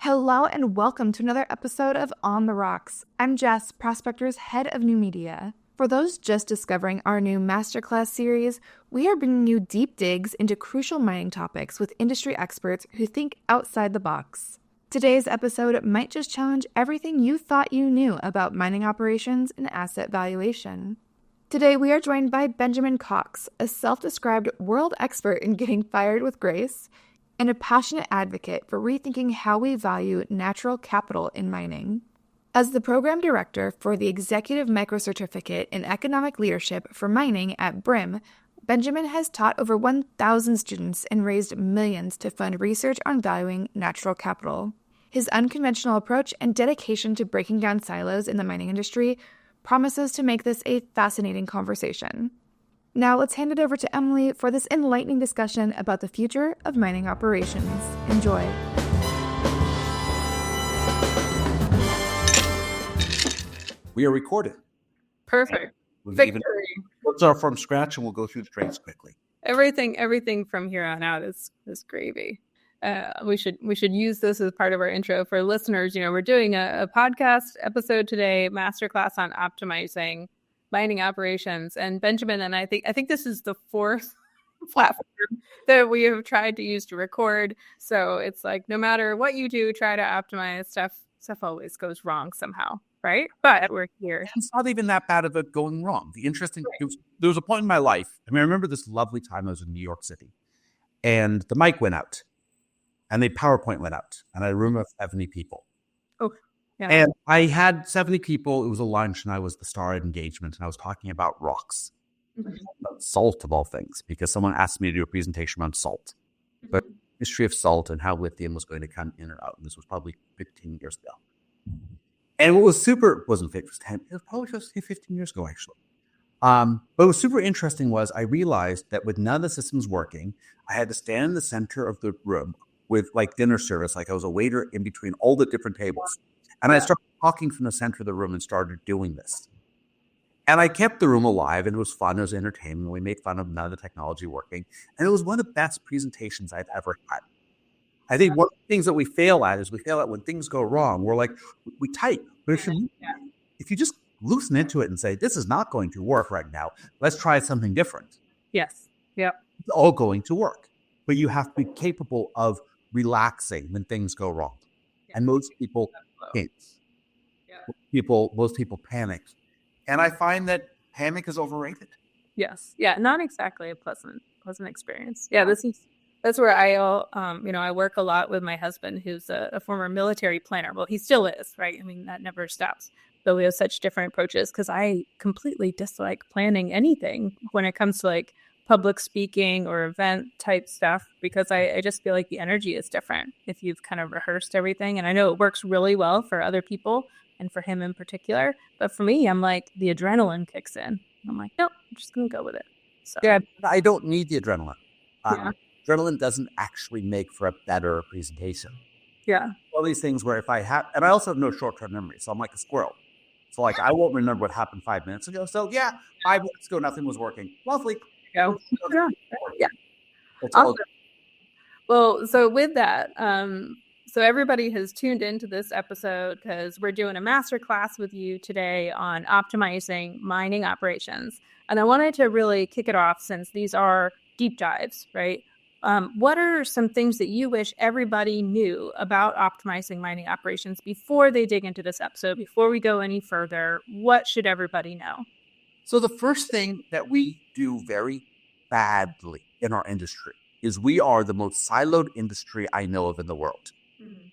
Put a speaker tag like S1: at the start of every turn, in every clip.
S1: Hello and welcome to another episode of On the Rocks. I'm Jess, Prospector's head of new media. For those just discovering our new Masterclass series, we are bringing you deep digs into crucial mining topics with industry experts who think outside the box. Today's episode might just challenge everything you thought you knew about mining operations and asset valuation. Today we are joined by Benjamin Cox, a self-described world expert in getting fired with grace, and a passionate advocate for rethinking how we value natural capital in mining. As the program director for the Executive Microcertificate in Economic Leadership for Mining at BRIMM, Benjamin has taught over 1,000 students and raised millions to fund research on valuing natural capital. His unconventional approach and dedication to breaking down silos in the mining industry promises to make this a fascinating conversation. Now let's hand it over to Emily for this enlightening discussion about the future of mining operations. Enjoy.
S2: We are recorded.
S3: Perfect.
S2: Let's start from scratch and we'll go through the trains quickly.
S3: Everything from here on out is gravy. We should use this as part of our intro for listeners. You know, we're doing a podcast episode today, masterclass on optimizing mining operations. And Benjamin and I think this is the fourth platform that we have tried to use to record. So it's like no matter what you do, try to optimize stuff always goes wrong somehow, right? But we're here.
S2: It's not even that bad of it going wrong. The interesting thing there was a point in my life. I remember this lovely time I was in New York City, and the mic went out, and the PowerPoint went out, and I had a room of 70 people.
S3: Oh. Yeah.
S2: And I had 70 people. It was a lunch, and I was the star at engagement, and I was talking about rocks, about salt of all things, because someone asked me to do a presentation on salt, but history of salt and how lithium was going to come in or out. And this was probably 15 years ago. And what was wasn't 10, it was probably just 15 years ago, actually. But what was super interesting was I realized that with none of the systems working, I had to stand in the center of the room with like dinner service, like I was a waiter in between all the different tables. And I started talking from the center of the room and started doing this. And I kept the room alive, and it was fun. It was entertaining. We made fun of none of the technology working. And it was one of the best presentations I've ever had. I think one of the things that we fail at is when things go wrong. We're like, we type. But if you just loosen into it and say, this is not going to work right now. Let's try something different.
S3: Yes. Yep.
S2: It's all going to work. But you have to be capable of relaxing when things go wrong. And most people can't. Most people panic. And I find that panic is overrated.
S3: Yes. Yeah. Not exactly a pleasant experience. Yeah. That's where I work a lot with my husband, who's a former military planner. Well, he still is, right? I mean, that never stops. But we have such different approaches because I completely dislike planning anything when it comes to like public speaking or event type stuff, because I just feel like the energy is different if you've kind of rehearsed everything. And I know it works really well for other people and for him in particular. But for me, I'm like, the adrenaline kicks in. I'm like, nope, I'm just going to go with it. So.
S2: Yeah, I don't need the adrenaline. Adrenaline doesn't actually make for a better presentation.
S3: Yeah.
S2: All these things where if I have, and I also have no short-term memory, so I'm like a squirrel. So like, I won't remember what happened 5 minutes ago. So yeah, 5 minutes ago, nothing was working. Lovely.
S3: Yeah. Awesome. Well, so with that, so everybody has tuned into this episode because we're doing a masterclass with you today on optimizing mining operations. And I wanted to really kick it off since these are deep dives, right? What are some things that you wish everybody knew about optimizing mining operations before they dig into this episode? Before we go any further, what should everybody know?
S2: So the first thing that we do very badly in our industry is we are the most siloed industry I know of in the world. Mm-hmm.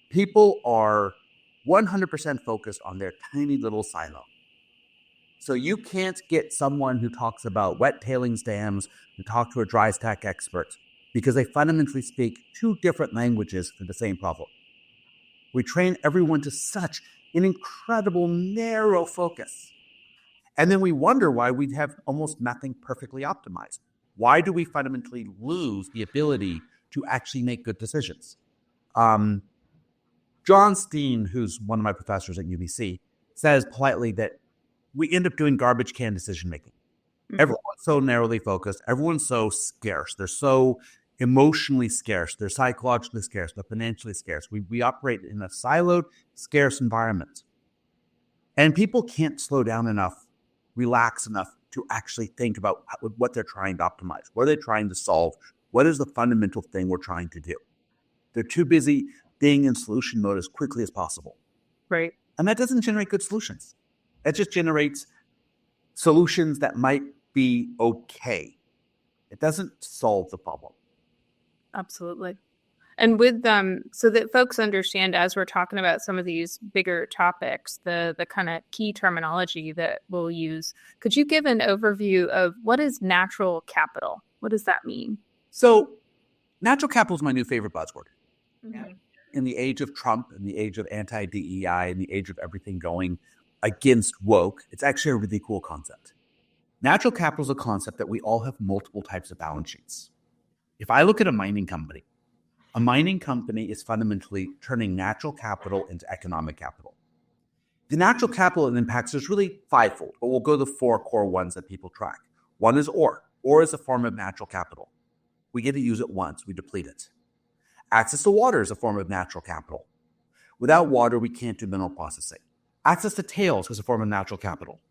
S2: People are 100% focused on their tiny little silo. So you can't get someone who talks about wet tailings dams and talk to a dry stack expert because they fundamentally speak two different languages for the same problem. We train everyone to such an incredible narrow focus. And then we wonder why we have almost nothing perfectly optimized. Why do we fundamentally lose the ability to actually make good decisions? John Steen, who's one of my professors at UBC, says politely that we end up doing garbage can decision making. Mm-hmm. Everyone's so narrowly focused. Everyone's so scarce. They're so emotionally scarce, they're psychologically scarce, they're financially scarce. We operate in a siloed, scarce environment. And people can't slow down enough, relax enough to actually think about what they're trying to optimize, what are they trying to solve, what is the fundamental thing we're trying to do. They're too busy being in solution mode as quickly as possible.
S3: Right.
S2: And that doesn't generate good solutions. It just generates solutions that might be okay. It doesn't solve the problem.
S3: Absolutely. And with so that folks understand, as we're talking about some of these bigger topics, the kind of key terminology that we'll use, could you give an overview of what is natural capital? What does that mean?
S2: So natural capital is my new favorite buzzword.
S3: Mm-hmm.
S2: In the age of Trump, in the age of anti-DEI, in the age of everything going against woke, it's actually a really cool concept. Natural capital is a concept that we all have multiple types of balance sheets. If I look at a mining company is fundamentally turning natural capital into economic capital. The natural capital it impacts is really fivefold, but we'll go to the four core ones that people track. One is ore. Ore is a form of natural capital. We get to use it once, we deplete it. Access to water is a form of natural capital. Without water, we can't do mineral processing. Access to tails is a form of natural capital.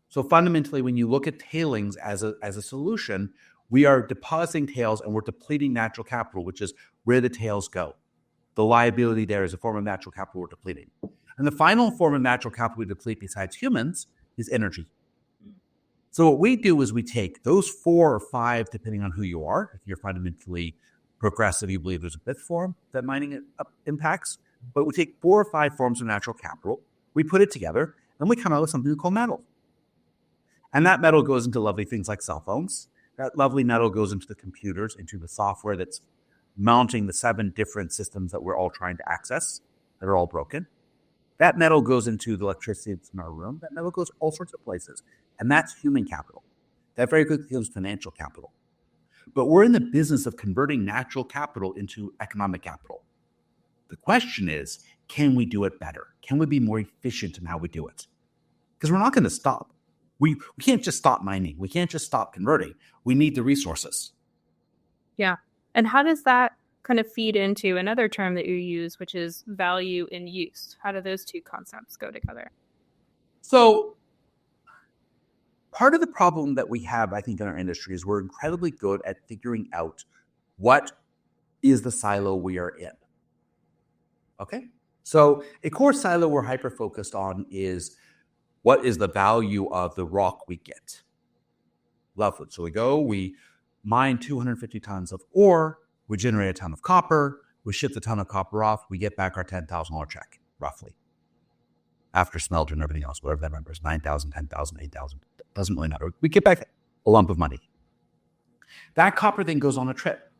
S2: So fundamentally, when you look at tailings as a solution, we are depositing tails and we're depleting natural capital, which is where the tails go. The liability there is a form of natural capital we're depleting. And the final form of natural capital we deplete besides humans is energy. So what we do is we take those 4 or 5, depending on who you are. If you're fundamentally progressive, you believe there's a fifth form that mining impacts. But we take 4 or 5 forms of natural capital, we put it together, and we come out with something we call metal. And that metal goes into lovely things like cell phones. That lovely metal goes into the computers, into the software that's mounting the 7 different systems that we're all trying to access that are all broken. That metal goes into the electricity that's in our room. That metal goes all sorts of places. And that's human capital. That very quickly becomes financial capital. But we're in the business of converting natural capital into economic capital. The question is, can we do it better? Can we be more efficient in how we do it? Because we're not going to stop. We can't just stop mining. We can't just stop converting. We need the resources.
S3: Yeah. And how does that kind of feed into another term that you use, which is value in use? How do those two concepts go together?
S2: So part of the problem that we have, I think, in our industry is we're incredibly good at figuring out what is the silo we are in. Okay? So a core silo we're hyper-focused on is what is the value of the rock we get. Lovely. So we mine 250 tons of ore, we generate a ton of copper, we ship the ton of copper off, we get back our $10,000 check, roughly. After smelter and everything else, whatever that number is, 9,000, 10,000, 8,000, doesn't really matter. We get back a lump of money. That copper then goes on a trip.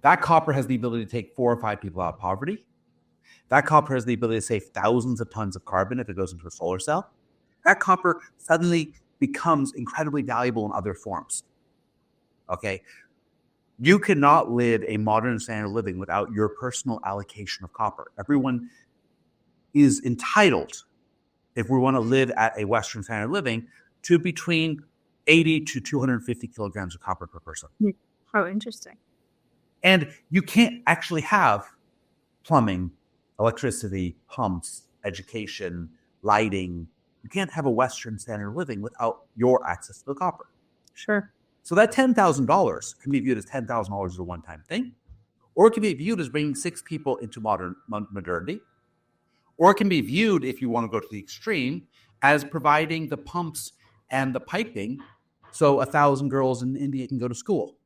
S2: That copper has the ability to take 4 or 5 people out of poverty. That copper has the ability to save thousands of tons of carbon if it goes into a solar cell. That copper suddenly becomes incredibly valuable in other forms. Okay? You cannot live a modern standard of living without your personal allocation of copper. Everyone is entitled, if we want to live at a Western standard of living, to between 80 to 250 kilograms of copper per person.
S3: Oh, interesting.
S2: And you can't actually have plumbing, electricity, pumps, education, lighting. You can't have a Western standard of living without your access to the copper.
S3: Sure.
S2: So that $10,000 can be viewed as $10,000 as a one-time thing, or it can be viewed as bringing 6 people into modernity, or it can be viewed, if you want to go to the extreme, as providing the pumps and the piping so 1,000 girls in India can go to school.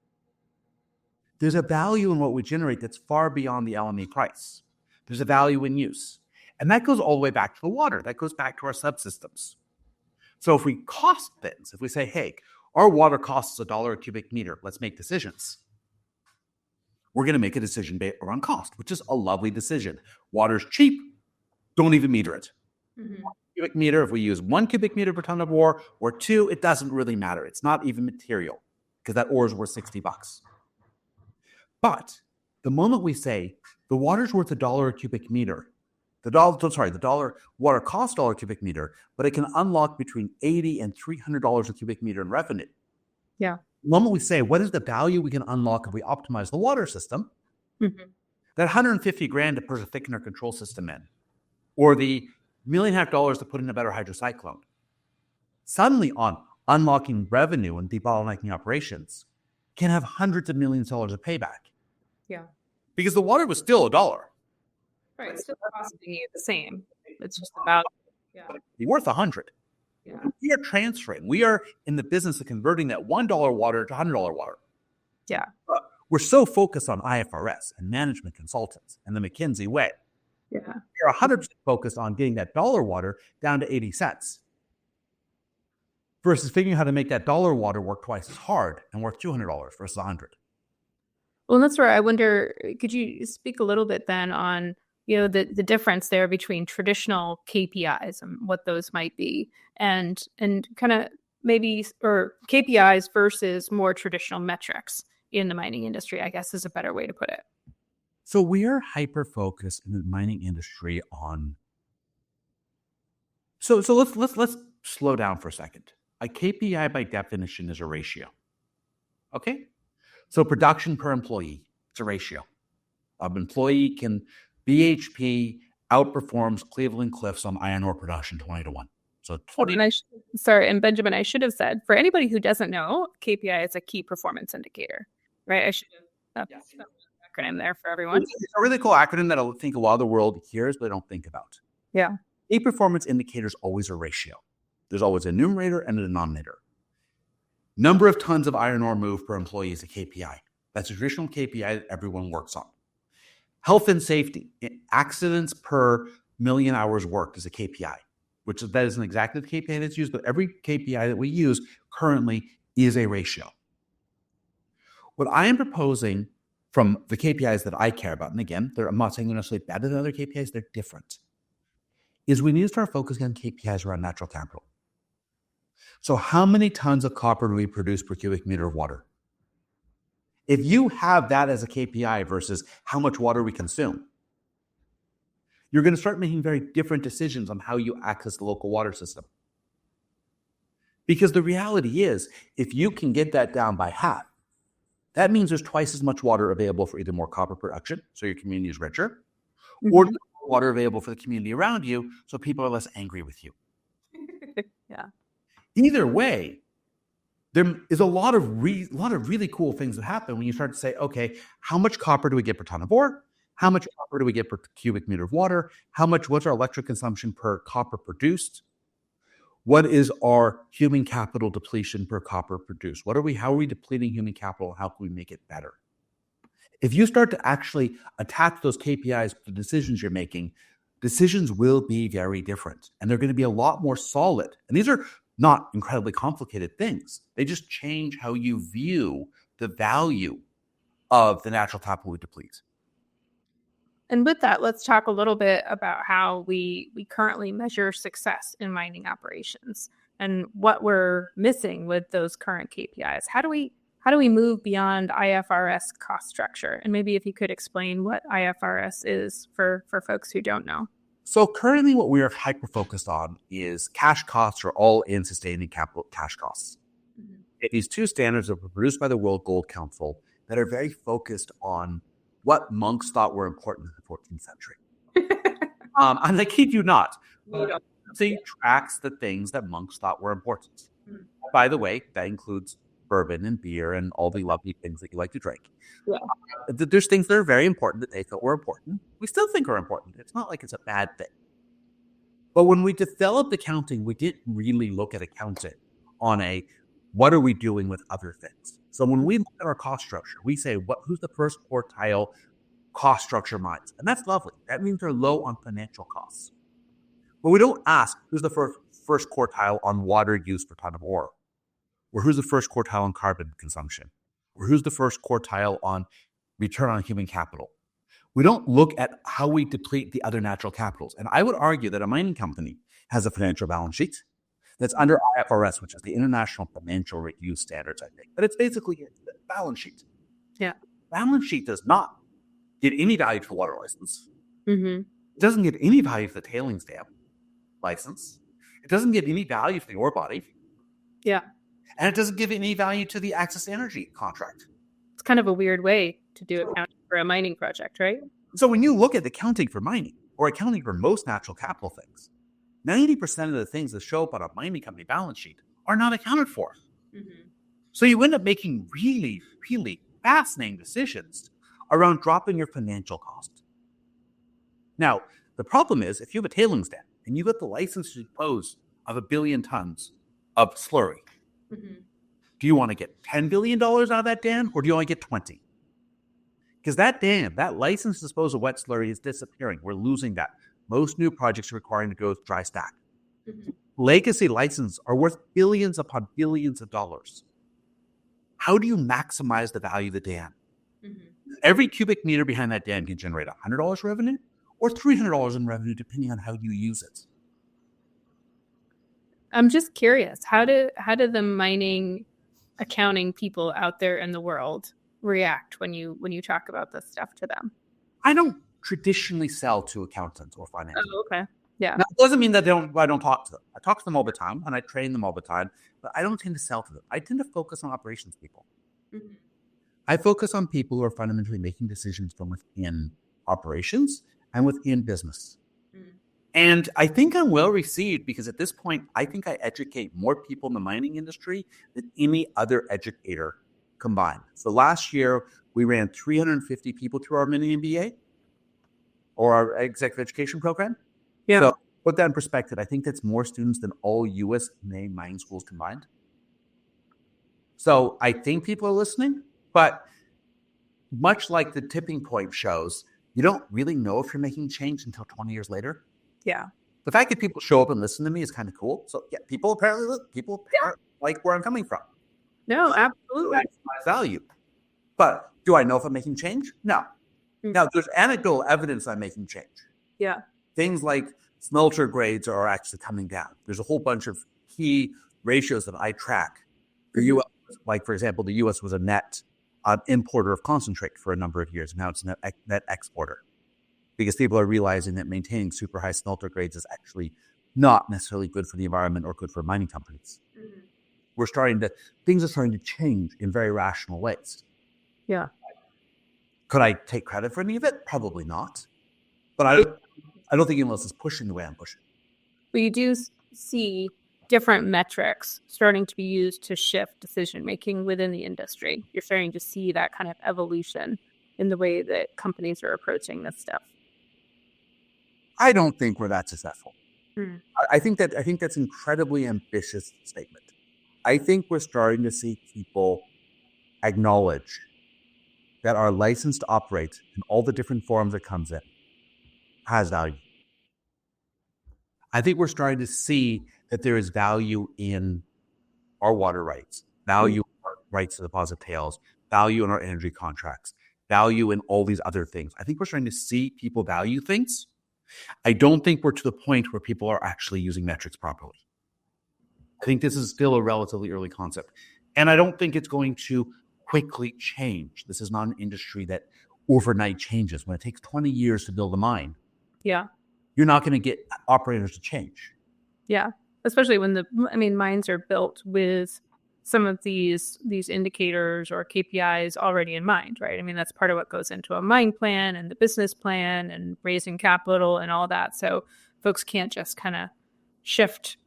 S2: There's a value in what we generate that's far beyond the LME price. There's a value in use. And that goes all the way back to the water. That goes back to our subsystems. So if we cost things, if we say, hey, our water costs $1 a cubic meter, let's make decisions. We're going to make a decision around cost, which is a lovely decision. Water's cheap, don't even meter it. Mm-hmm. 1 cubic meter, if we use 1 cubic meter per ton of ore or 2, it doesn't really matter. It's not even material because that ore is worth $60. But the moment we say the water's worth $1 a cubic meter, the water costs $1 a cubic meter, but it can unlock between $80 and $300 a cubic meter in revenue.
S3: Yeah.
S2: The moment we say, what is the value we can unlock if we optimize the water system, that $150,000 to put a thickener control system in, or the $1.5 million to put in a better hydrocyclone, suddenly on unlocking revenue and debottlenecking operations can have hundreds of millions of dollars of payback.
S3: Yeah.
S2: Because the water was still $1.
S3: Right. It's still costing you the same. It's just about,
S2: Be worth 100.
S3: Yeah.
S2: We are transferring. We are in the business of converting that $1 water to $100 water.
S3: Yeah.
S2: We're so focused on IFRS and management consultants and the McKinsey way.
S3: Yeah.
S2: We're 100% focused on getting that dollar water down to 80 cents versus figuring out how to make that dollar water work twice as hard and worth $200 versus 100.
S3: Well, that's where I wonder, could you speak a little bit then on, the difference there between traditional KPIs and what those might be and kind of maybe, or KPIs versus more traditional metrics in the mining industry, I guess is a better way to put it.
S2: So we are hyper-focused in the mining industry on... So let's slow down for a second. A KPI by definition is a ratio. Okay? So production per employee, it's a ratio. An employee can... BHP outperforms Cleveland Cliffs on iron ore production 20-1. So 20.
S3: And Benjamin, I should have said, for anybody who doesn't know, KPI is a key performance indicator, right? I should have an acronym there for everyone.
S2: It's a really cool acronym that I think a lot of the world hears, but don't think about.
S3: Yeah.
S2: Key performance indicator is always a ratio. There's always a numerator and a denominator. Number of tons of iron ore moved per employee is a KPI. That's a traditional KPI that everyone works on. Health and safety, accidents per million hours worked is a KPI, which that isn't exactly the KPI that's used, but every KPI that we use currently is a ratio. What I am proposing from the KPIs that I care about, and again, I'm not saying they're necessarily better than other KPIs, they're different, is we need to start focusing on KPIs around natural capital. So how many tons of copper do we produce per cubic meter of water? If you have that as a KPI versus how much water we consume, you're going to start making very different decisions on how you access the local water system. Because the reality is, if you can get that down by half, that means there's twice as much water available for either more copper production, so your community is richer, or water available for the community around you, so people are less angry with you.
S3: Yeah.
S2: Either way, there is a lot of really cool things that happen when you start to say, okay, how much copper do we get per ton of ore? How much copper do we get per cubic meter of water? What's our electric consumption per copper produced? What is our human capital depletion per copper produced? How are we depleting human capital? How can we make it better? If you start to actually attach those KPIs to the decisions you're making, decisions will be very different. And they're going to be a lot more solid. And these are not incredibly complicated things. They just change how you view the value of the natural capital we deplete.
S3: And with that, let's talk a little bit about how we currently measure success in mining operations and what we're missing with those current KPIs. How do we move beyond IFRS cost structure? And maybe if you could explain what IFRS is for folks who don't know.
S2: So currently what we are hyper-focused on is cash costs or all-in sustaining capital cash costs. These two standards are produced by the World Gold Council that are very focused on what monks thought were important in the 14th century. And I kid you not. It tracks the things that monks thought were important. By the way, that includes bourbon and beer and all the lovely things that you like to drink. Yeah. There's things that are very important that they thought were important. We still think are important. It's not like it's a bad thing. But when we developed accounting, we didn't really look at accounting on what are we doing with other things? So when we look at our cost structure, we say, who's the first quartile cost structure mines? And that's lovely. That means they're low on financial costs. But we don't ask who's the first quartile on water use per ton of ore, or who's the first quartile on carbon consumption, or who's the first quartile on return on human capital. We don't look at how we deplete the other natural capitals. And I would argue that a mining company has a financial balance sheet that's under IFRS, which is the International Financial Review Standards, I think. But it's basically a balance sheet.
S3: Yeah.
S2: Balance sheet does not get any value to the water license.
S3: Mm-hmm.
S2: It doesn't get any value to the tailings dam license. It doesn't get any value to the ore body.
S3: Yeah.
S2: And it doesn't give any value to the access to energy contract.
S3: It's kind of a weird way to do accounting for a mining project, right?
S2: So when you look at accounting for mining or accounting for most natural capital things, 90% of the things that show up on a mining company balance sheet are not accounted for. Mm-hmm. So you end up making really, really fascinating decisions around dropping your financial cost. Now, the problem is if you have a tailings dam and you get the license to dispose of 1 billion tons of slurry, mm-hmm. do you want to get $10 billion out of that dam or do you only get 20? Because that dam, that license to dispose of wet slurry is disappearing. We're losing that. Most new projects are requiring to go with dry stack. Mm-hmm. Legacy licenses are worth billions upon billions of dollars. How do you maximize the value of the dam? Mm-hmm. Every cubic meter behind that dam can generate $100 revenue or $300 in revenue, depending on how you use it.
S3: I'm just curious, how do the mining accounting people out there in the world react when you talk about this stuff to them?
S2: I don't traditionally sell to accountants or finance.
S3: Oh, okay. Yeah.
S2: Now, it doesn't mean that I don't talk to them. I talk to them all the time and I train them all the time, but I don't tend to sell to them. I tend to focus on operations people. Mm-hmm. I focus on people who are fundamentally making decisions from within operations and within business. Mm-hmm. And I think I'm well received because at this point, I think I educate more people in the mining industry than any other educator combined. So last year, we ran 350 people through our mini MBA or our executive education program. Yeah. So put that in perspective, I think that's more students than all U.S. mining schools combined. So I think people are listening, but much like the tipping point shows, you don't really know if you're making change until 20 years later.
S3: Yeah.
S2: The fact that people show up and listen to me is kind of cool. So yeah, people apparently like where I'm coming from.
S3: No, absolutely.
S2: That's my value. But do I know if I'm making change? No. Mm-hmm. Now, there's anecdotal evidence I'm making change.
S3: Yeah.
S2: Things like smelter grades are actually coming down. There's a whole bunch of key ratios that I track. The U.S., like, for example, the U.S. was a net importer of concentrate for a number of years. Now it's a net exporter because people are realizing that maintaining super high smelter grades is actually not necessarily good for the environment or good for mining companies. Mm-hmm. Things are starting to change in very rational ways.
S3: Yeah.
S2: Could I take credit for any of it? Probably not. But I don't think anyone else is pushing the way I'm pushing.
S3: But you do see different metrics starting to be used to shift decision-making within the industry. You're starting to see that kind of evolution in the way that companies are approaching this stuff.
S2: I don't think we're that successful. I think that's an incredibly ambitious statement. I think we're starting to see people acknowledge that our license to operate in all the different forms it comes in has value. I think we're starting to see that there is value in our water rights, value in our rights to deposit tails, value in our energy contracts, value in all these other things. I think we're starting to see people value things. I don't think we're to the point where people are actually using metrics properly. I think this is still a relatively early concept. And I don't think it's going to quickly change. This is not an industry that overnight changes. When it takes 20 years to build a mine, you're not going to get operators to change.
S3: Yeah, especially when mines are built with some of these indicators or KPIs already in mind, right? I mean, that's part of what goes into a mine plan and the business plan and raising capital and all that. So folks can't just kind of shift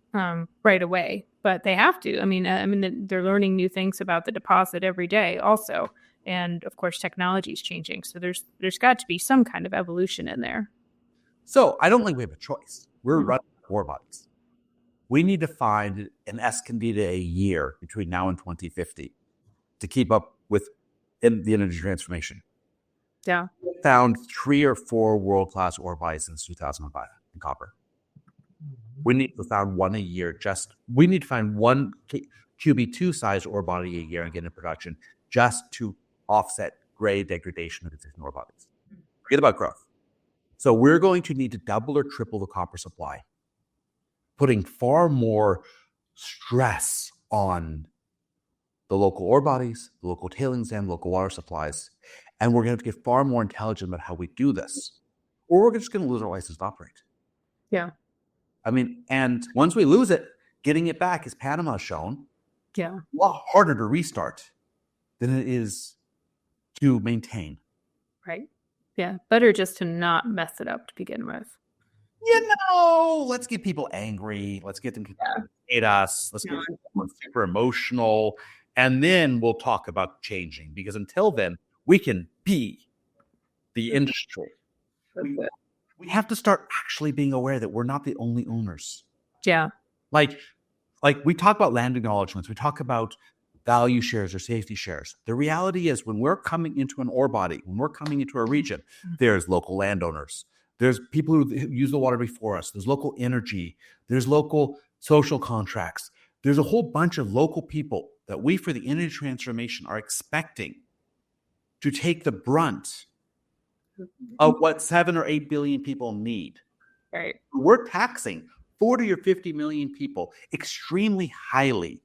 S3: right away, but they have to. I mean, they're learning new things about the deposit every day also. And of course, technology is changing. So there's got to be some kind of evolution in there.
S2: So I don't think we have a choice. We're running ore bodies. We need to find an Escondida a year between now and 2050 to keep up with the energy transformation.
S3: Yeah.
S2: We found 3 or 4 world-class ore bodies since 2005 in copper. We need to find one a year. We need to find one QB2 size ore body a year and get into production just to offset grade degradation of existing ore bodies. Forget about growth. So we're going to need to double or triple the copper supply, putting far more stress on the local ore bodies, the local tailings and local water supplies. And we're going to have to get far more intelligent about how we do this, or we're just going to lose our license to operate.
S3: Yeah.
S2: I mean, and once we lose it, getting it back, as Panama's shown,
S3: Yeah.
S2: a lot harder to restart than it is to maintain.
S3: Right. Yeah. Better just to not mess it up to begin with.
S2: Let's get people angry. Let's get them to hate us. Let's get them super emotional. And then we'll talk about changing. Because until then, we can be the industry. We have to start actually being aware that we're not the only owners.
S3: Yeah.
S2: Like we talk about land acknowledgements. We talk about value shares or safety shares. The reality is when we're coming into an ore body, when we're coming into a region, there's local landowners. There's people who use the water before us. There's local energy. There's local social contracts. There's a whole bunch of local people that we, for the energy transformation, are expecting to take the brunt of what 7 or 8 billion people need.
S3: Right.
S2: We're taxing 40 or 50 million people extremely highly.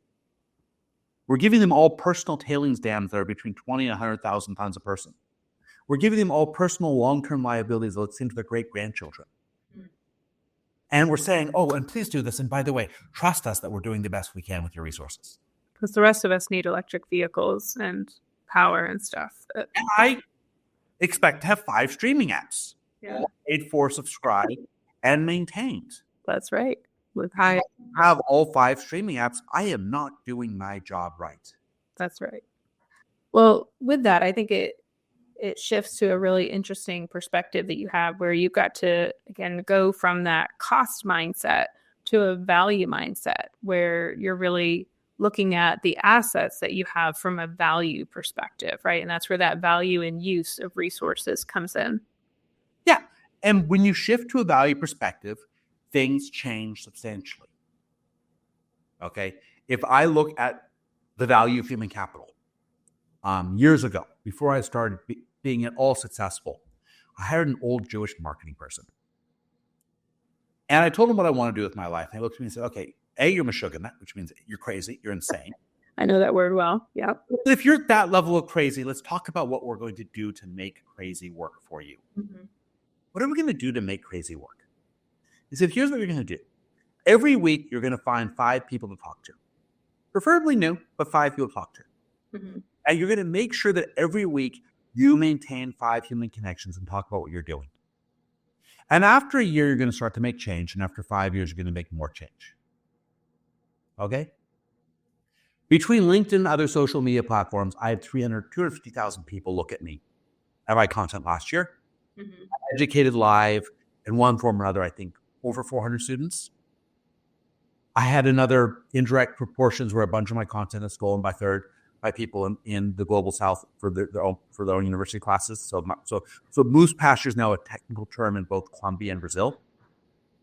S2: We're giving them all personal tailings dams that are between 20 and 100,000 tons a person. We're giving them all personal long-term liabilities that will extend to their great-grandchildren. And we're saying, oh, and please do this. And by the way, trust us that we're doing the best we can with your resources.
S3: Because the rest of us need electric vehicles and power and stuff.
S2: And I expect to have 5 streaming apps.
S3: Yeah.
S2: Paid for, subscribed, and maintained.
S3: That's right. With high.
S2: Have all 5 streaming apps. I am not doing my job right.
S3: That's right. Well, with that, I think it shifts to a really interesting perspective that you have where you've got to, again, go from that cost mindset to a value mindset where you're really looking at the assets that you have from a value perspective, right? And that's where that value and use of resources comes in.
S2: Yeah. And when you shift to a value perspective, things change substantially. Okay. If I look at the value of human capital, years ago, before I started being at all successful, I hired an old Jewish marketing person. And I told him what I want to do with my life. And he looked at me and said, okay, A, you're Meshuggah, which means you're crazy, you're insane.
S3: I know that word well. Yeah.
S2: If you're at that level of crazy, let's talk about what we're going to do to make crazy work for you. Mm-hmm. What are we going to do to make crazy work? He said, here's what you're going to do. Every week, you're going to find 5 people to talk to. Preferably new, but 5 people to talk to. Mm-hmm. And you're going to make sure that every week you maintain 5 human connections and talk about what you're doing. And after a year, you're going to start to make change. And after 5 years, you're going to make more change. Okay? Between LinkedIn and other social media platforms, I had 250,000 people look at me at my content last year. Mm-hmm. I educated live in one form or another, I think, over 400 students. I had another indirect proportions where a bunch of my content is stolen by people in the global south for their own university classes. So moose pasture is now a technical term in both Colombia and Brazil.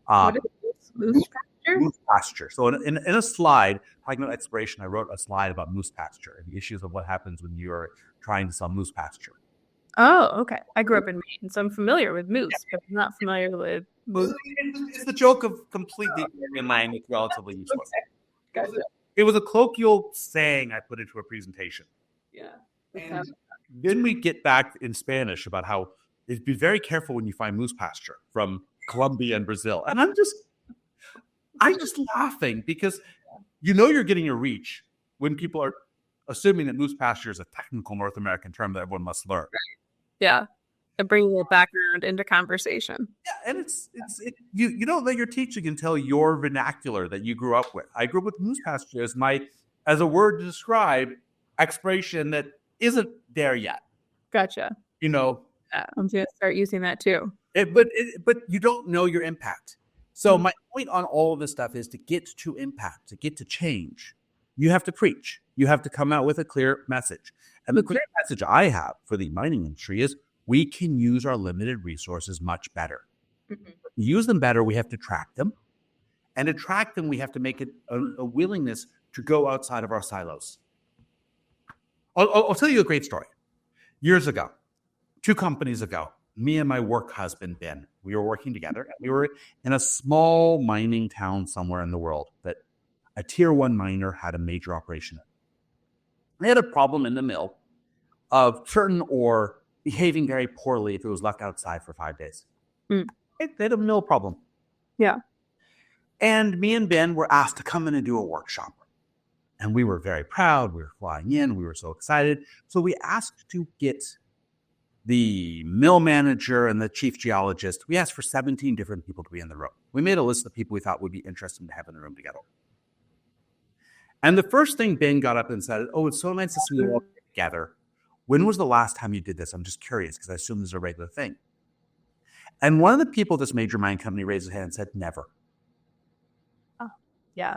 S3: What is moose pasture?
S2: Moose pasture. So in a slide, talking about exploration, I wrote a slide about moose pasture and the issues of what happens when you are trying to sell moose pasture.
S3: Oh, okay. I grew up in Maine, so I'm familiar with moose, but I'm not familiar with moose.
S2: It's the joke of completely in language, relatively useless.
S3: Okay. Gotcha.
S2: It was a colloquial saying I put into a presentation.
S3: Yeah.
S2: And then we get back in Spanish about how be very careful when you find moose pasture from Colombia and Brazil. And I'm just laughing because you're getting a reach when people are assuming that moose pasture is a technical North American term that everyone must learn.
S3: Yeah. And bringing it background into conversation.
S2: Yeah, and you don't let your teacher can tell your vernacular that you grew up with. I grew up with moose pasture as a word to describe exploration that isn't there yet.
S3: Gotcha.
S2: I'm
S3: going to start using that too.
S2: But you don't know your impact. So my point on all of this stuff is to get to impact, to get to change. You have to preach. You have to come out with a clear message. And the clear message I have for the mining industry is we can use our limited resources much better. Mm-hmm. To use them better, we have to track them. And to track them, we have to make it a willingness to go outside of our silos. I'll tell you a great story. Years ago, 2 companies ago, me and my work husband, Ben, we were working together. And we were in a small mining town somewhere in the world that a tier 1 miner had a major operation in. They had a problem in the mill of certain ore behaving very poorly if it was left outside for 5 days. They had a mill problem.
S3: Yeah.
S2: And me and Ben were asked to come in and do a workshop. And we were very proud. We were flying in. We were so excited. So we asked to get the mill manager and the chief geologist. We asked for 17 different people to be in the room. We made a list of people we thought would be interesting to have in the room together. And the first thing Ben got up and said, oh, it's so nice to see you all together. When was the last time you did this? I'm just curious because I assume this is a regular thing. And one of the people at this major mine company raised his hand and said, never.
S3: Oh, yeah.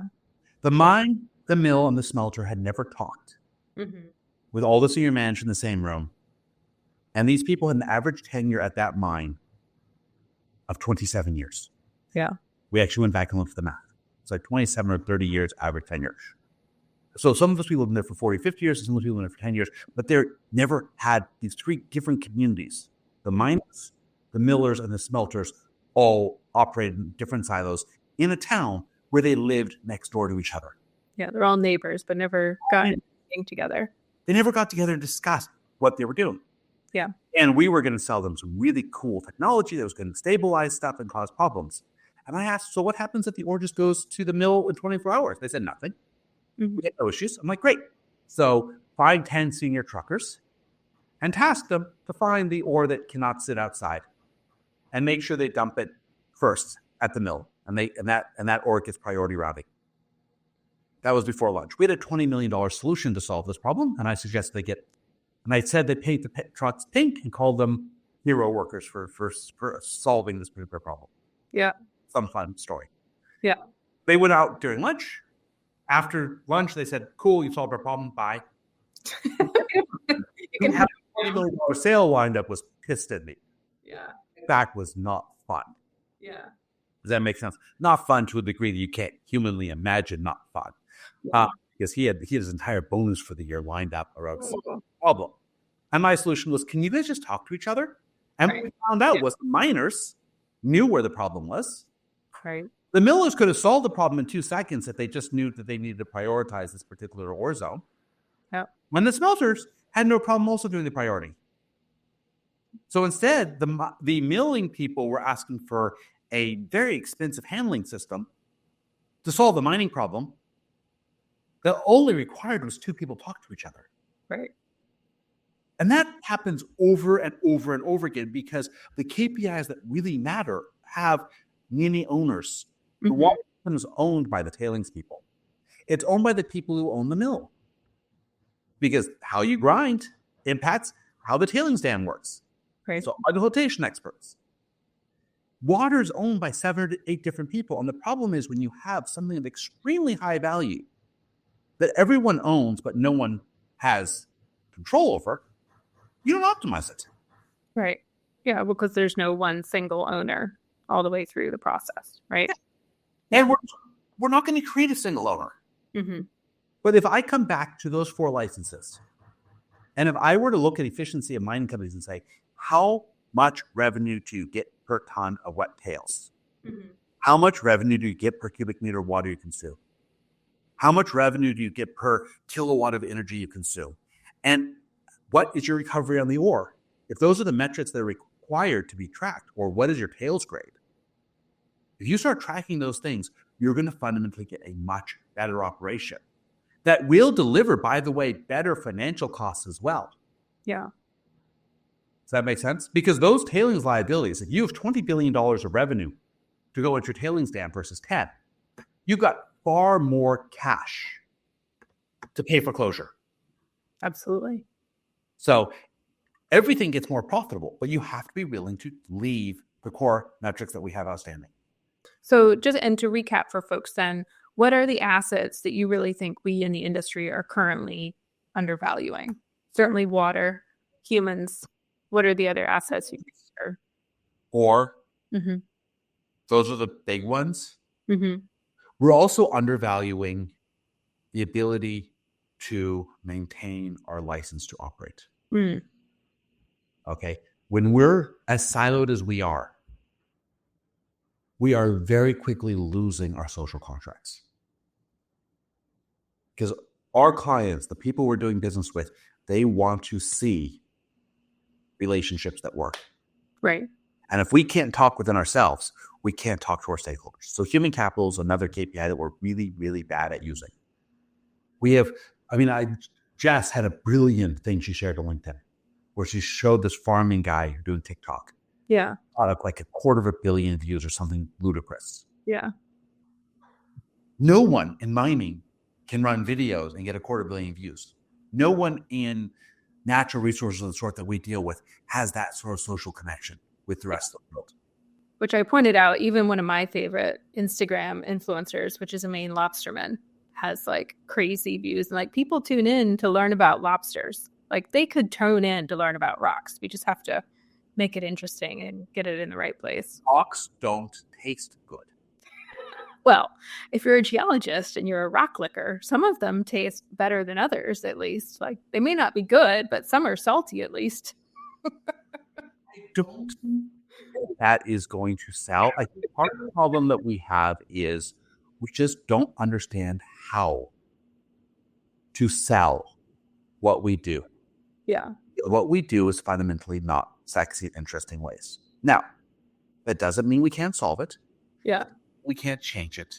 S2: The mine, the mill, and the smelter had never talked with all the senior managers in the same room. And these people had an average tenure at that mine of 27 years.
S3: Yeah.
S2: We actually went back and looked at the math. It's like 27 or 30 years average tenure. So some of us people have been there for 40, 50 years, and some of us people have been there for 10 years, but they never had these three different communities. The miners, the millers, and the smelters all operated in different silos in a town where they lived next door to each other.
S3: Yeah, they're all neighbors, but never got anything together.
S2: They never got together and discussed what they were doing.
S3: Yeah.
S2: And we were going to sell them some really cool technology that was going to stabilize stuff and cause problems. And I asked, so what happens if the ore just goes to the mill in 24 hours? They said nothing. We had no issues. I'm like, great. So find 10 senior truckers and task them to find the ore that cannot sit outside and make sure they dump it first at the mill. And that ore gets priority routing. That was before lunch. We had a $20 million solution to solve this problem. And I suggested and I said they paint the trucks pink and called them hero workers for solving this particular problem.
S3: Yeah.
S2: Some fun story.
S3: Yeah.
S2: They went out during lunch. After lunch, they said, cool, you solved our problem. Bye.
S3: You can have
S2: a $20 million sale lined up was pissed at me.
S3: Yeah.
S2: That was not fun.
S3: Yeah.
S2: Does that make sense? Not fun to a degree that you can't humanly imagine not fun. Because he had his entire bonus for the year lined up around some problem. And my solution was, can you guys just talk to each other? And what we found out was the miners knew where the problem was.
S3: Right.
S2: The millers could have solved the problem in 2 seconds if they just knew that they needed to prioritize this particular ore zone.
S3: Yeah.
S2: When the smelters had no problem also doing the priority. So instead, the milling people were asking for a very expensive handling system to solve the mining problem. The only required was 2 people talk to each other.
S3: Right.
S2: And that happens over and over and over again because the KPIs that really matter have many owners. The water system is owned by the tailings people. It's owned by the people who own the mill. Because how you grind impacts how the tailings dam works.
S3: Right.
S2: So are the flotation experts. Water is owned by 7 or 8 different people. And the problem is when you have something of extremely high value that everyone owns but no one has control over, you don't optimize it.
S3: Right. Yeah, because there's no one single owner all the way through the process, right?
S2: Yeah. And we're not going to create a single owner.
S3: Mm-hmm.
S2: But if I come back to those 4 licenses, and if I were to look at efficiency of mining companies and say, how much revenue do you get per ton of wet tails? Mm-hmm. How much revenue do you get per cubic meter of water you consume? How much revenue do you get per kilowatt of energy you consume? And what is your recovery on the ore? If those are the metrics that are required to be tracked, or what is your tails grade? If you start tracking those things, you're going to fundamentally get a much better operation that will deliver, by the way, better financial costs as well.
S3: Yeah.
S2: Does that make sense? Because those tailings liabilities, if you have $20 billion of revenue to go into your tailings dam versus 10, you've got far more cash to pay for closure.
S3: Absolutely.
S2: So everything gets more profitable, but you have to be willing to leave the core metrics that we have outstanding.
S3: So to recap for folks then, what are the assets that you really think we in the industry are currently undervaluing? Certainly water, humans. What are the other assets you consider?
S2: Or those are the big ones. Mm-hmm. We're also undervaluing the ability to maintain our license to operate. Mm. Okay. When we're as siloed as we are very quickly losing our social contracts. Because our clients, the people we're doing business with, they want to see relationships that work.
S3: Right.
S2: And if we can't talk within ourselves, we can't talk to our stakeholders. So human capital is another KPI that we're really, really bad at using. Jess had a brilliant thing she shared on LinkedIn where she showed this farming guy doing TikTok.
S3: Yeah.
S2: Like 250 million views or something ludicrous.
S3: Yeah.
S2: No one in mining can run videos and get 250 million views. No one in natural resources of the sort that we deal with has that sort of social connection with the rest of the world.
S3: Which I pointed out, even one of my favorite Instagram influencers, which is a Maine lobsterman, has like crazy views. And like people tune in to learn about lobsters. Like they could tune in to learn about rocks. We just have to make it interesting and get it in the right place.
S2: Rocks don't taste good.
S3: Well, if you're a geologist and you're a rock licker, some of them taste better than others, at least. Like they may not be good, but some are salty at least.
S2: I don't think that is going to sell. I think part of the problem that we have is we just don't understand how to sell what we do.
S3: Yeah.
S2: What we do is fundamentally not sexy and interesting ways. Now, that doesn't mean we can't solve it.
S3: Yeah.
S2: We can't change it.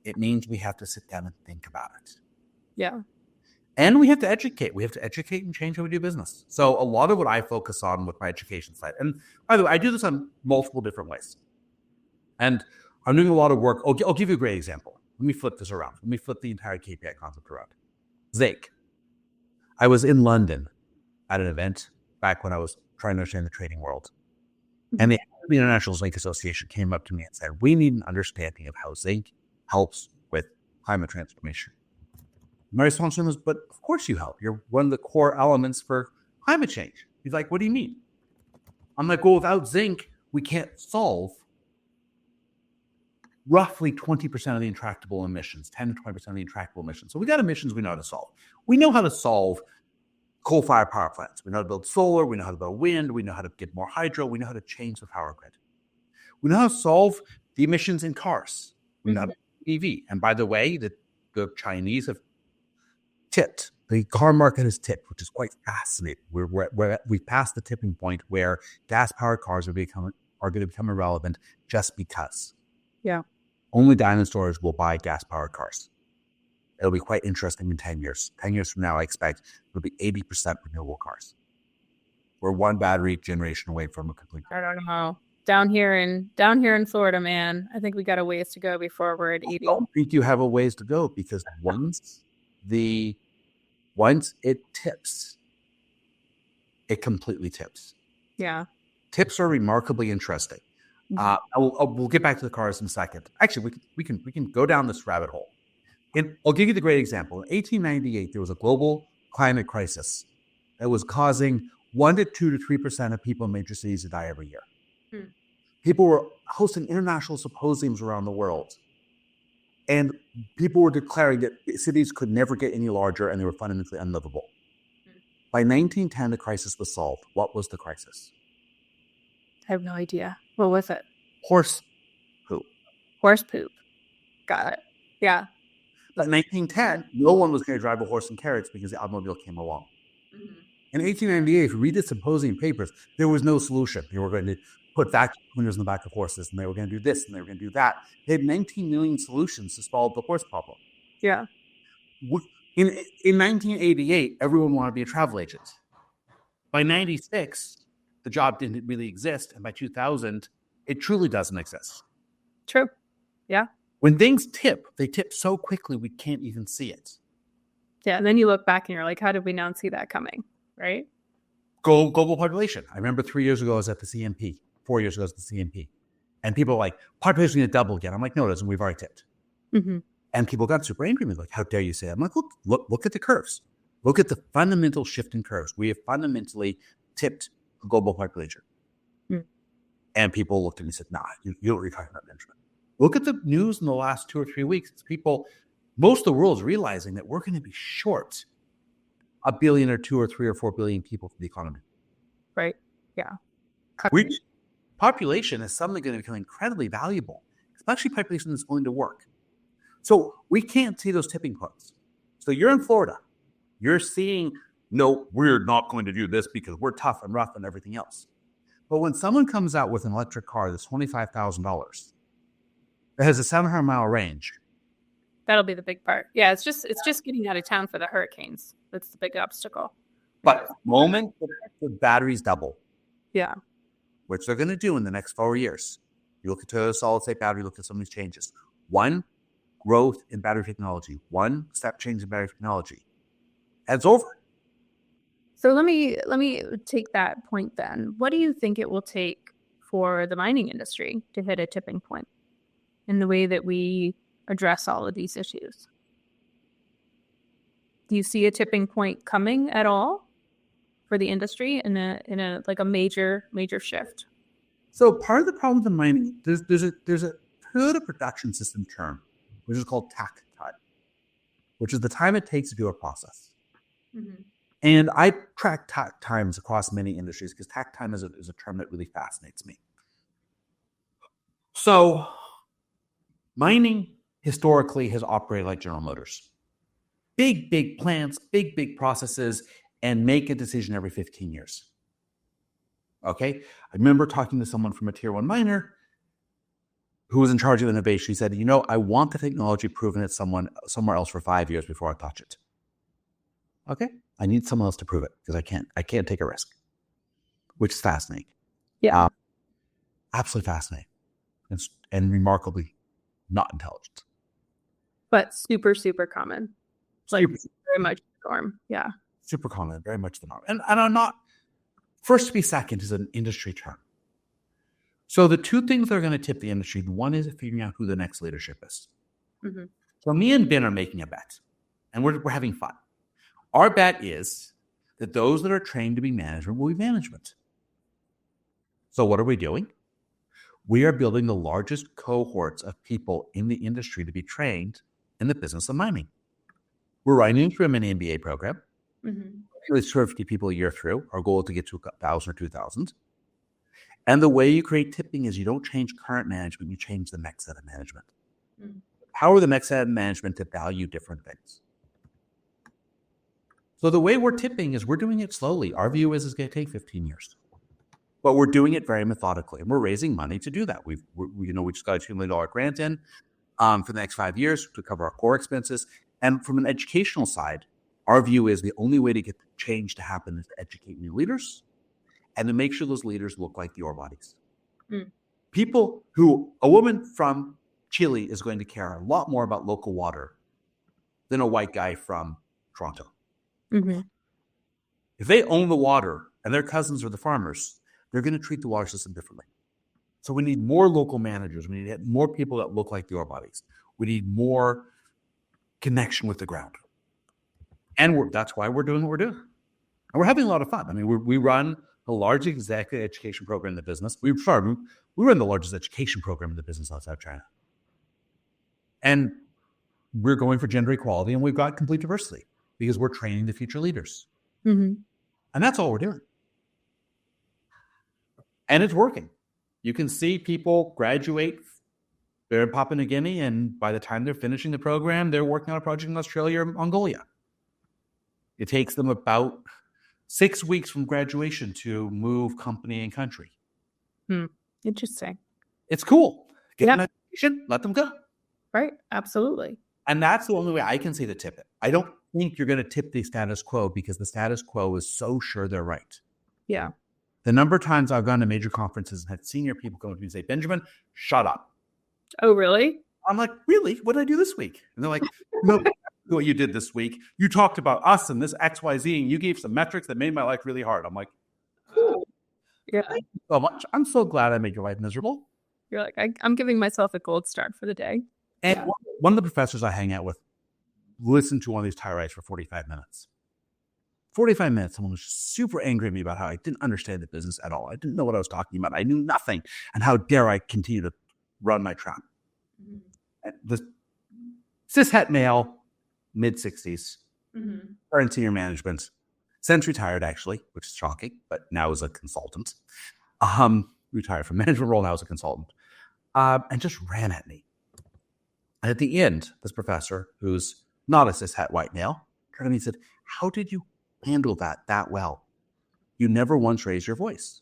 S2: It means we have to sit down and think about it.
S3: Yeah.
S2: And we have to educate. We have to educate and change how we do business. So a lot of what I focus on with my education side, and by the way, I do this on multiple different ways. And I'm doing a lot of work. I'll give you a great example. Let me flip this around. Let me flip the entire KPI concept around. Zinc. I was in London at an event back when I was trying to understand the trading world. And the International Zinc Association came up to me and said, we need an understanding of how zinc helps with climate transformation. My response to him was, but of course you help. You're one of the core elements for climate change. He's like, what do you mean? I'm like, well, without zinc, we can't solve roughly 20% of the intractable emissions, 10 to 20% of the intractable emissions. So we got emissions we know how to solve. We know how to solve coal-fired power plants. We know how to build solar. We know how to build wind. We know how to get more hydro. We know how to change the power grid. We know how to solve the emissions in cars. We know how to build EV. And by the way, the Chinese have tipped. The car market has tipped, which is quite fascinating. We've passed the tipping point where gas-powered cars are going to become irrelevant just because.
S3: Yeah.
S2: Only dinosaurs will buy gas-powered cars. It'll be quite interesting in 10 years. 10 years from now, I expect it'll be 80% renewable cars. We're one battery generation away from a complete.
S3: I don't know. Down here in Florida, man, I think we got a ways to go before we're at 80.
S2: I don't think you have a ways to go because once it tips, it completely tips.
S3: Yeah.
S2: Tips are remarkably interesting. We'll get back to the cars in a second. Actually, we can go down this rabbit hole. I'll give you the great example. In 1898, there was a global climate crisis that was causing 1 to 2 to 3% of people in major cities to die every year. People were hosting international symposiums around the world. And people were declaring that cities could never get any larger and they were fundamentally unlivable. By 1910, the crisis was solved. What was the crisis?
S3: I have no idea. What was it?
S2: Horse poop.
S3: Horse poop. Got it. Yeah.
S2: But in 1910, no one was going to drive a horse and carriage because the automobile came along. In 1898, if you read the symposium papers, there was no solution. They were going to put vacuum cleaners in the back of horses, and they were going to do this, and they were going to do that. They had 19 million solutions to solve the horse problem.
S3: Yeah.
S2: In 1988, everyone wanted to be a travel agent. By 96, the job didn't really exist, and by 2000, it truly doesn't exist.
S3: True. Yeah.
S2: When things tip, they tip so quickly we can't even see it.
S3: Yeah, and then you look back and you're like, how did we not see that coming, right?
S2: Global population. I remember 3 years ago I was at the CMP. 4 years ago I was at the CMP. And people were like, population is going to double again. I'm like, no, it doesn't. We've already tipped. And people got super angry with me, like, how dare you say that? I'm like, look at the curves. Look at the fundamental shift in curves. We have fundamentally tipped the global population. And people looked at me and said, nah, you know what you're talking about, Benjamin. Look at the news in the last 2 or 3 weeks. Most of the world is realizing that we're going to be short 1 billion or 2 or 3 or 4 billion people for the economy.
S3: Right. Yeah.
S2: Which population is suddenly going to become incredibly valuable, especially population that's willing to work. So we can't see those tipping points. So you're in Florida. You're seeing, no, we're not going to do this because we're tough and rough and everything else. But when someone comes out with an electric car that's $25,000, that has a 700-mile range,
S3: That'll be the big part. Yeah, it's just getting out of town for the hurricanes. That's the big obstacle.
S2: But the moment the batteries double,
S3: Yeah.
S2: which they're going to do in the next 4 years, you look at a solid-state battery, look at some of these changes. One, growth in battery technology. One, step change in battery technology. And it's over.
S3: So let me take that point then. What do you think it will take for the mining industry to hit a tipping point in the way that we address all of these issues? Do you see a tipping point coming at all for the industry in a like a major shift?
S2: So part of the problem with mining, there's a period of production system term, which is called takt time, which is the time it takes to do a process.
S3: Mm-hmm.
S2: And I track takt times across many industries because takt time is a term that really fascinates me. So mining historically has operated like General Motors. Big plants, big processes, and make a decision every 15 years. Okay? I remember talking to someone from a tier 1 miner who was in charge of innovation. He said, I want the technology proven at somewhere else for 5 years before I touch it. Okay? I need someone else to prove it because I can't take a risk, which is fascinating.
S3: Yeah.
S2: Absolutely fascinating and remarkably not intelligent.
S3: But super common. Like very much the norm. Yeah.
S2: Super common, very much the norm. And I'm not, first to be second is an industry term. So the two things that are going to tip the industry, one is figuring out who the next leadership is.
S3: Mm-hmm.
S2: So me and Ben are making a bet, and we're having fun. Our bet is that those that are trained to be management will be management. So what are we doing? We are building the largest cohorts of people in the industry to be trained in the business of mining. We're running through a mini MBA program.
S3: Mm-hmm.
S2: It's 250 people a year through. Our goal is to get to 1,000 or 2,000. And the way you create tipping is you don't change current management, you change the next set of management. Mm-hmm. How are the next set of management to value different things? So the way we're tipping is we're doing it slowly. Our view is it's going to take 15 years. But we're doing it very methodically, and we're raising money to do that. We just got a $2 million grant in for the next 5 years to cover our core expenses. And from an educational side, our view is the only way to get change to happen is to educate new leaders and to make sure those leaders look like the ore bodies. Mm. A woman from Chile is going to care a lot more about local water than a white guy from Toronto.
S3: Mm-hmm.
S2: If they own the water and their cousins are the farmers, they're going to treat the water system differently. So we need more local managers. We need more people that look like the ore bodies. We need more connection with the ground. And that's why we're doing what we're doing. And we're having a lot of fun. I mean, we run the largest executive education program in the business. We run the largest education program in the business outside China. And we're going for gender equality, and we've got complete diversity because we're training the future leaders.
S3: Mm-hmm.
S2: And that's all we're doing. And it's working. You can see people graduate. They're in Papua New Guinea, and by the time they're finishing the program, they're working on a project in Australia or Mongolia. It takes them about 6 weeks from graduation to move company and country.
S3: Interesting.
S2: It's cool. Get an education, let them go.
S3: Right. Absolutely.
S2: And that's the only way I can see to tip it. I don't think you're going to tip the status quo because the status quo is so sure they're right.
S3: Yeah.
S2: The number of times I've gone to major conferences and had senior people come to me and say, Benjamin, shut up.
S3: Oh, really?
S2: I'm like, really? What did I do this week? And they're like, no, what you did this week. You talked about us and this XYZ, and you gave some metrics that made my life really hard. I'm like,
S3: yeah.
S2: Thank you so much. I'm so glad I made your life miserable.
S3: You're like, I'm giving myself a gold star for the day.
S2: And one of the professors I hang out with listened to one of these tirades for 45 minutes. 45 minutes, someone was super angry at me about how I didn't understand the business at all. I didn't know what I was talking about. I knew nothing. And how dare I continue to run my trap. Mm-hmm. The cishet male, mid-60s, current senior management, since retired actually, which is shocking, but now is a consultant. Retired from management role, now as a consultant. And just ran at me. And at the end, this professor, who's not a cishet white male, turned to me and said, how did you handle that well? You never once raised your voice.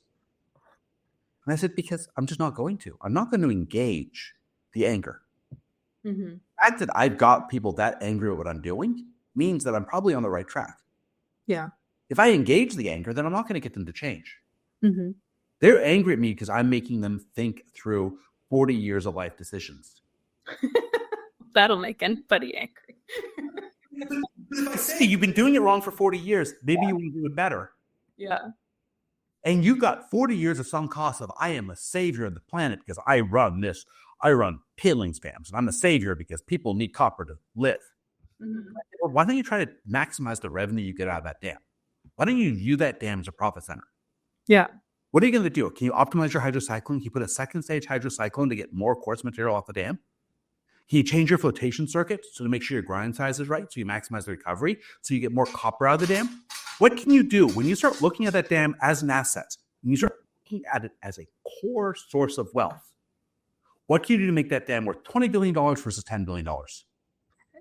S2: And I said, because I'm just not going to. I'm not going to engage the anger. Mm-hmm. fact that I've got people that angry at what I'm doing means that I'm probably on the right track.
S3: Yeah.
S2: If I engage the anger, then I'm not going to get them to change.
S3: Mm-hmm.
S2: They're angry at me because I'm making them think through 40 years of life decisions.
S3: That'll make anybody angry.
S2: If I say you've been doing it wrong for 40 years, maybe you will do it better.
S3: Yeah.
S2: And you've got 40 years of sunk cost of I am a savior of the planet because I run this. I run tailings dams, and I'm a savior because people need copper to live.
S3: Mm-hmm.
S2: Well, why don't you try to maximize the revenue you get out of that dam? Why don't you view that dam as a profit center?
S3: Yeah.
S2: What are you going to do? Can you optimize your hydrocyclone? Can you put a second stage hydrocyclone to get more coarse material off the dam? Can you change your flotation circuit so to make sure your grind size is right so you maximize the recovery so you get more copper out of the dam? What can you do when you start looking at that dam as an asset? When you start looking at it as a core source of wealth, what can you do to make that dam worth $20 billion versus $10 billion?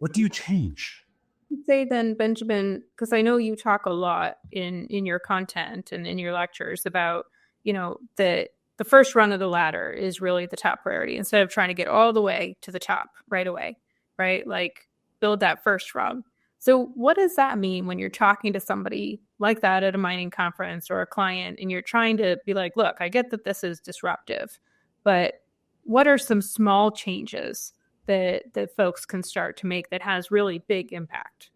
S2: What do you change?
S3: I'd say then, Benjamin, because I know you talk a lot in your content and in your lectures about, the first rung of the ladder is really the top priority instead of trying to get all the way to the top right away, right? Like build that first rung. So what does that mean when you're talking to somebody like that at a mining conference or a client and you're trying to be like, look, I get that this is disruptive, but what are some small changes that folks can start to make that has really big impact?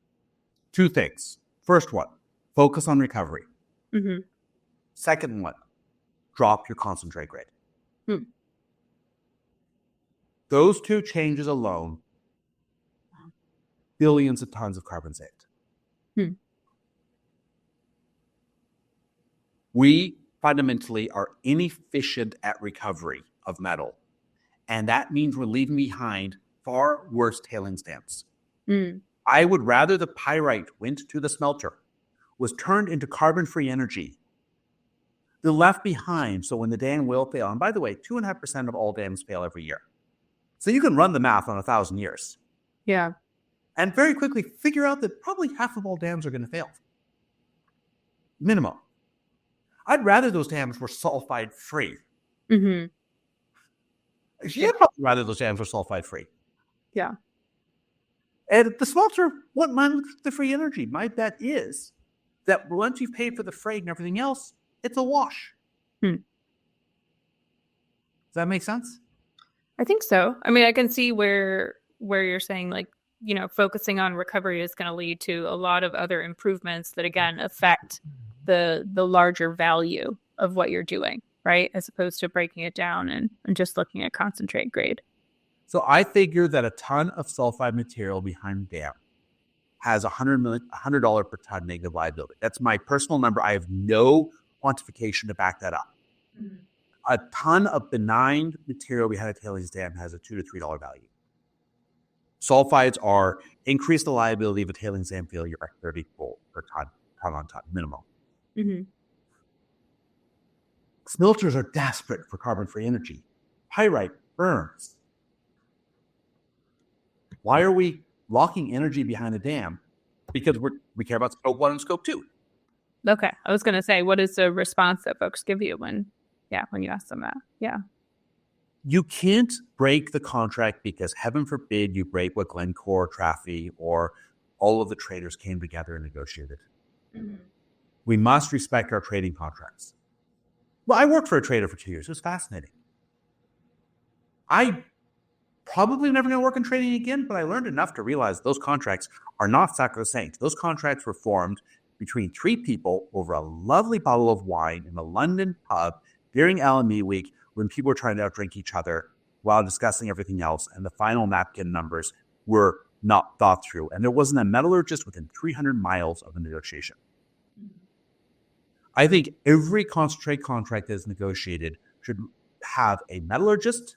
S2: Two things. First one, focus on recovery.
S3: Mm-hmm.
S2: Second one, drop your concentrate grade. Those two changes alone, billions of tons of carbon saved. We fundamentally are inefficient at recovery of metal. And that means we're leaving behind far worse tailings dams. I would rather the pyrite went to the smelter, was turned into carbon-free energy, than left behind so when the dam will fail, and by the way, 2.5% of all dams fail every year. So you can run the math on 1,000 years.
S3: Yeah.
S2: And very quickly figure out that probably half of all dams are going to fail. Minimum. I'd rather those dams were sulfide-free.
S3: Mm-hmm.
S2: Actually, I'd probably rather those dams were sulfide-free.
S3: Yeah.
S2: And the smelter wouldn't mind the free energy. My bet is that once you've paid for the freight and everything else, it's a wash. Does that make sense?
S3: I think so. I mean, I can see where you're saying like, focusing on recovery is going to lead to a lot of other improvements that again affect the larger value of what you're doing, right? As opposed to breaking it down and just looking at concentrate grade.
S2: So I figure that a ton of sulfide material behind a dam has $100 per ton negative liability. That's my personal number. I have no quantification to back that up. A ton of benign material behind a tailings dam has a $2 to $3 value. Sulfides are increase the liability of a tailings dam failure by 30 per ton on ton minimum.
S3: Mm-hmm.
S2: Smelters are desperate for carbon-free energy. Pyrite burns. Why are we locking energy behind a dam? Because we care about scope 1 and scope 2.
S3: Okay. I was going to say, what is the response that folks give you when you ask them that? Yeah.
S2: You can't break the contract because heaven forbid you break what Glencore, Traffy, or all of the traders came together and negotiated. Mm-hmm. We must respect our trading contracts. Well, I worked for a trader for 2 years. It was fascinating. I probably never going to work in trading again, but I learned enough to realize those contracts are not sacrosanct. Those contracts were formed between 3 people over a lovely bottle of wine in a London pub during LME week when people were trying to outdrink each other while discussing everything else, and the final napkin numbers were not thought through. And there wasn't a metallurgist within 300 miles of the negotiation. I think every concentrate contract that is negotiated should have a metallurgist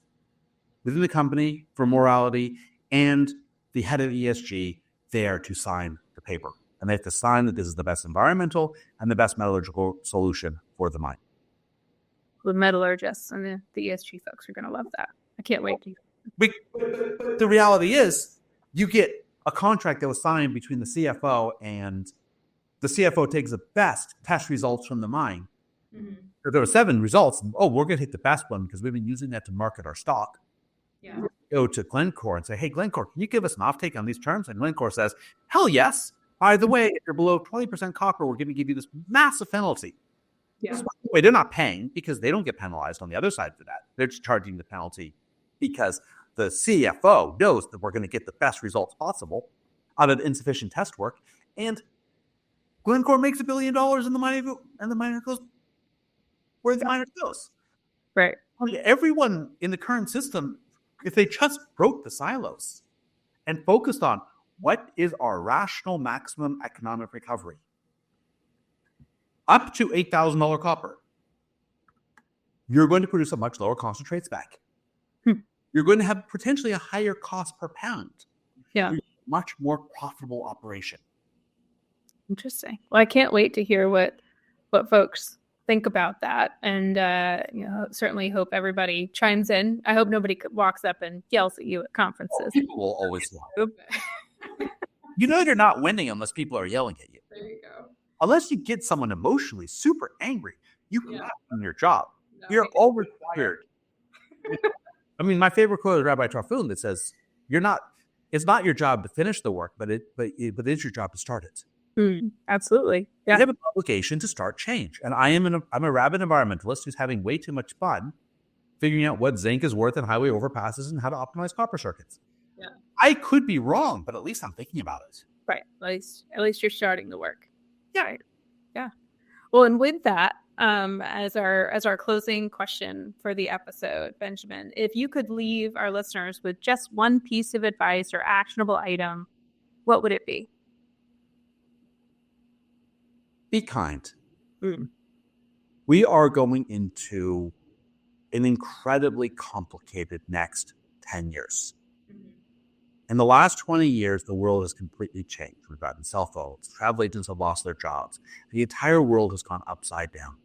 S2: within the company for morality and the head of ESG there to sign the paper. And they have to sign that this is the best environmental and the best metallurgical solution for the mine.
S3: The metallurgists and the ESG folks are going to love that. I can't wait to.
S2: But the reality is, you get a contract that was signed between the CFO and the CFO takes the best test results from the mine. Mm-hmm. If there were 7 results, we're going to take the best one because we've been using that to market our stock.
S3: Yeah.
S2: go to Glencore and say, hey, Glencore, can you give us an offtake on these terms? And Glencore says, hell yes. By the way, if you're below 20% copper, we're going to give you this massive penalty.
S3: Yeah.
S2: By the way, they're not paying because they don't get penalized on the other side for that. They're just charging the penalty because the CFO knows that we're going to get the best results possible out of insufficient test work. And Glencore makes $1 billion and the miner goes where the miner goes.
S3: Right.
S2: Everyone in the current system, if they just broke the silos and focused on what is our rational maximum economic recovery, up to $8,000 copper, you're going to produce a much lower concentrate spec. You're going to have potentially a higher cost per pound.
S3: Yeah.
S2: Much more profitable operation.
S3: Interesting. Well, I can't wait to hear what folks think about that, and certainly hope everybody chimes in. I hope nobody walks up and yells at you at conferences.
S2: People will always lie. You know you're not winning unless people are yelling at you.
S3: There you go.
S2: Unless you get someone emotionally super angry, you cannot do your job. You're all required. I mean, my favorite quote is Rabbi Tarfun that says, it's not your job to finish the work, but it is your job to start it.
S3: Absolutely. Yeah.
S2: You have an obligation to start change. And I'm a rabid environmentalist who's having way too much fun figuring out what zinc is worth in highway overpasses and how to optimize copper circuits.
S3: Yeah.
S2: I could be wrong, but at least I'm thinking about it.
S3: Right. At least you're starting the work. Yeah. Right. Yeah. Well, and with that, as our closing question for the episode, Benjamin, if you could leave our listeners with just one piece of advice or actionable item, what would it be?
S2: Be kind. We are going into an incredibly complicated next 10 years. In the last 20 years, the world has completely changed. We've gotten cell phones. Travel agents have lost their jobs. The entire world has gone upside down.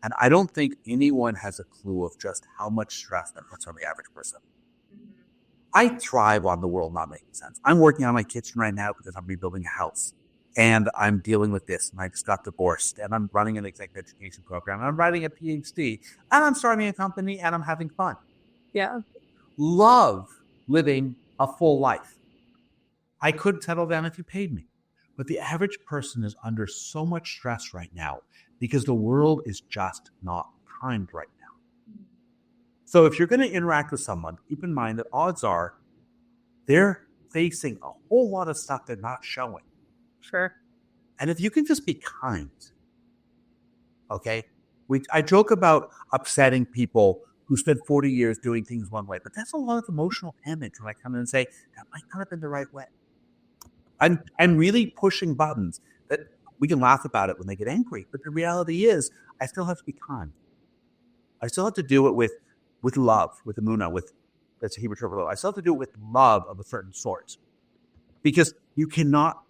S2: And I don't think anyone has a clue of just how much stress that puts on the average person. I thrive on the world not making sense. I'm working on my kitchen right now because I'm rebuilding a house. And I'm dealing with this. And I just got divorced. And I'm running an executive education program. And I'm writing a PhD. And I'm starting a company. And I'm having fun.
S3: Yeah.
S2: Love living a full life. I could settle down if you paid me. But the average person is under so much stress right now because the world is just not kind right now. So if you're going to interact with someone, keep in mind that odds are they're facing a whole lot of stuff they're not showing.
S3: Sure.
S2: And if you can just be kind, okay? I joke about upsetting people who spent 40 years doing things one way, but that's a lot of emotional damage when I come in and say, that might not have been the right way. I'm really pushing buttons that we can laugh about it when they get angry, but the reality is I still have to be kind. I still have to do it with love, with emunah, that's a Hebrew term for love. I still have to do it with love of a certain sort. Because you cannot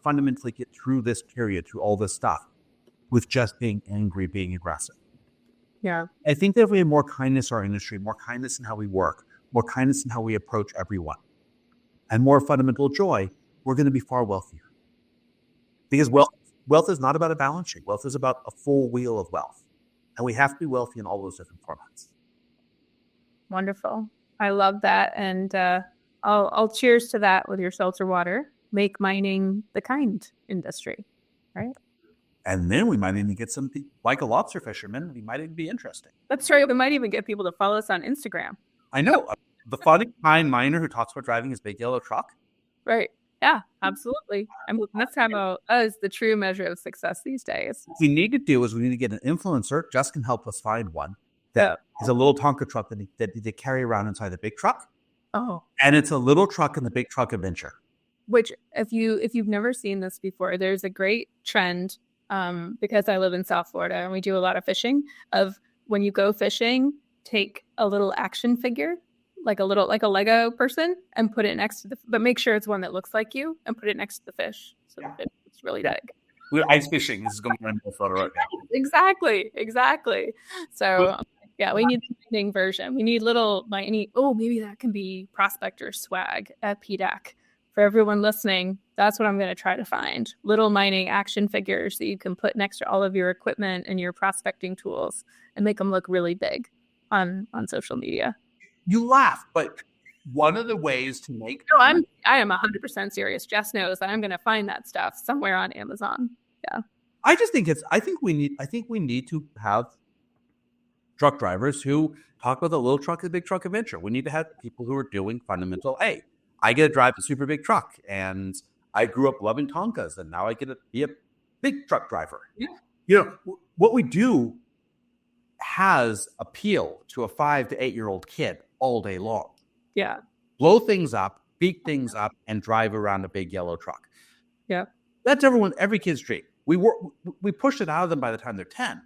S2: fundamentally get through this period, through all this stuff, with just being angry, being aggressive.
S3: Yeah.
S2: I think that if we have more kindness in our industry, more kindness in how we work, more kindness in how we approach everyone, and more fundamental joy, we're going to be far wealthier. Because wealth is not about a balance sheet. Wealth is about a full wheel of wealth. And we have to be wealthy in all those different formats.
S3: Wonderful. I love that. And I'll cheers to that with your seltzer water. Make mining the kind industry, right?
S2: And then we might even get some, like a lobster fisherman, we might even be interesting.
S3: That's right. We might even get people to follow us on Instagram.
S2: I know. The funny kind miner who talks about driving his big yellow truck.
S3: Right. Yeah, absolutely. I mean, that's how is the true measure of success these days.
S2: What we need to do is we need to get an influencer. Just can help us find one that is a little Tonka truck that they carry around inside the big truck.
S3: Oh.
S2: And it's a little truck in the big truck adventure.
S3: Which, if you've never seen this before, there's a great trend. Because I live in South Florida and we do a lot of fishing, of when you go fishing, take a little action figure, like a Lego person, and put it next to but make sure it's one that looks like you and put it next to the fish. So the fish is really big.
S2: We're ice fishing. This is going on in Florida right now.
S3: Exactly. So yeah, we need the mining version. We need maybe that can be prospector swag at PDAC. For everyone listening, that's what I'm going to try to find. Little mining action figures that you can put next to all of your equipment and your prospecting tools and make them look really big on social media.
S2: You laugh, but one of the ways to make
S3: No, I am 100% serious. Jess knows that I'm going to find that stuff somewhere on Amazon. Yeah.
S2: I think we need to have truck drivers who talk about the little truck and the big truck adventure. We need to have people who are doing fundamental. Hey, I get to drive a super big truck, and I grew up loving Tonkas, and now I get to be a big truck driver.
S3: Yeah.
S2: What we do has appeal to a 5 to 8 year old kid all day long.
S3: Yeah.
S2: Blow things up, beat things up, and drive around a big yellow truck.
S3: Yeah.
S2: That's every kid's dream. We push it out of them by the time they're 10.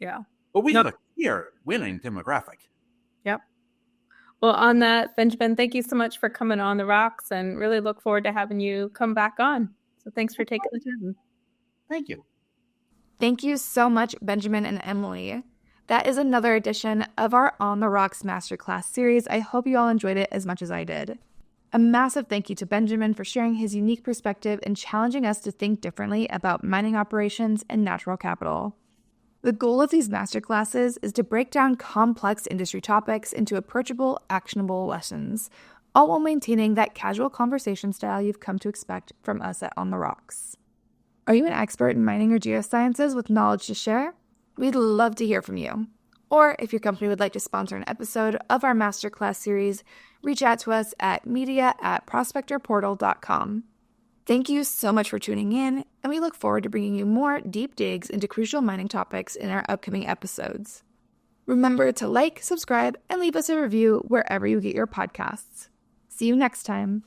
S3: Yeah.
S2: But we have a clear winning demographic.
S3: Yep. Well, on that, Benjamin, thank you so much for coming on the rocks, and really look forward to having you come back on. So thanks for taking the time.
S2: Thank you.
S1: Thank you so much, Benjamin and Emily. That is another edition of our On the Rocks Masterclass series. I hope you all enjoyed it as much as I did. A massive thank you to Benjamin for sharing his unique perspective and challenging us to think differently about mining operations and natural capital. The goal of these masterclasses is to break down complex industry topics into approachable, actionable lessons, all while maintaining that casual conversation style you've come to expect from us at On the Rocks. Are you an expert in mining or geosciences with knowledge to share? We'd love to hear from you. Or if your company would like to sponsor an episode of our masterclass series, reach out to us at media@prospectorportal.com. Thank you so much for tuning in, and we look forward to bringing you more deep digs into crucial mining topics in our upcoming episodes. Remember to like, subscribe, and leave us a review wherever you get your podcasts. See you next time.